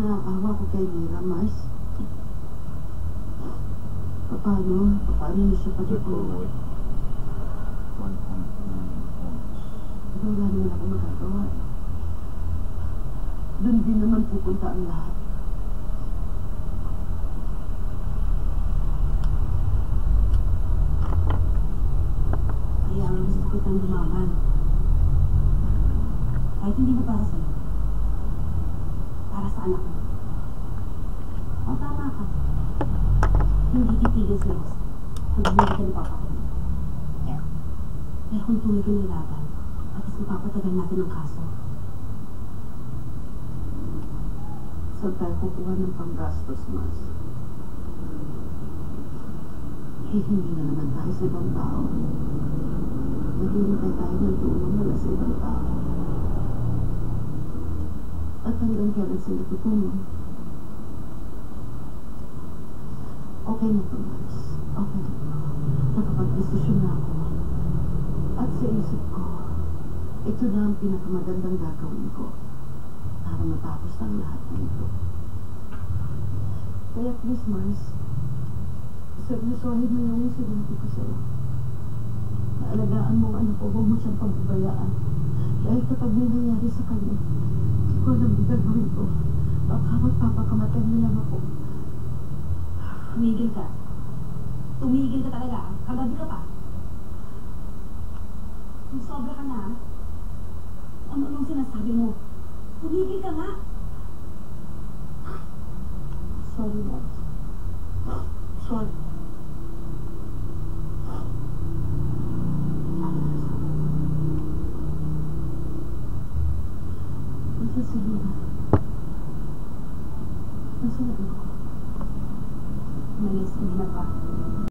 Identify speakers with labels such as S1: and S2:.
S1: Naaawa ko kay Mira, Mars. Paano niyo siya patutuloy?
S2: 1.9 ounce.
S1: Wala naman ako magagawa. Doon din naman pupunta ang lahat. Kaya ang gusto ko itang lumaban. Kahit hindi na para sa'yo. Para sa anak mo. O tama ka. Hindi titigil si Ross. Hanggang hindi ka napapakulit. Pero kung tuloy ka ng laban, at least mapapatagal natin ang kaso. Saan tayo kukuha ng panggastos, Mas? Hindi na naman tayo sa ibang tao. Naghihintay tayo ng tulong mula sa ibang tao. At hanggang kailan sila tutulong. Okay na to, Mas. Okay na to. Nakapag-desisyon na ako. At sa isip ko, ito na ang pinakamagandang gagawin ko para matapos ang lahat ng ito. Kaya please, Mars, seryosohin mo yung sinabi ko sa'yo. Naalagaan mo ang anak ko, huwag mo siyang pagbabayaan. Dahil kapag may nangyari sa kanya, hindi ko alam ang gagawin ko. Baka magpapakamatay na lang ako.
S3: Tumigil ka. Tumigil ka talaga. Kagabi ka pa. Kung sobra ka na, ano-anong sinasabi mo? Tumigil ka nga.
S1: Sorry, Mars. Sorry. Nasa sige na. Nasa na ako.
S3: Malis, hindi na pa.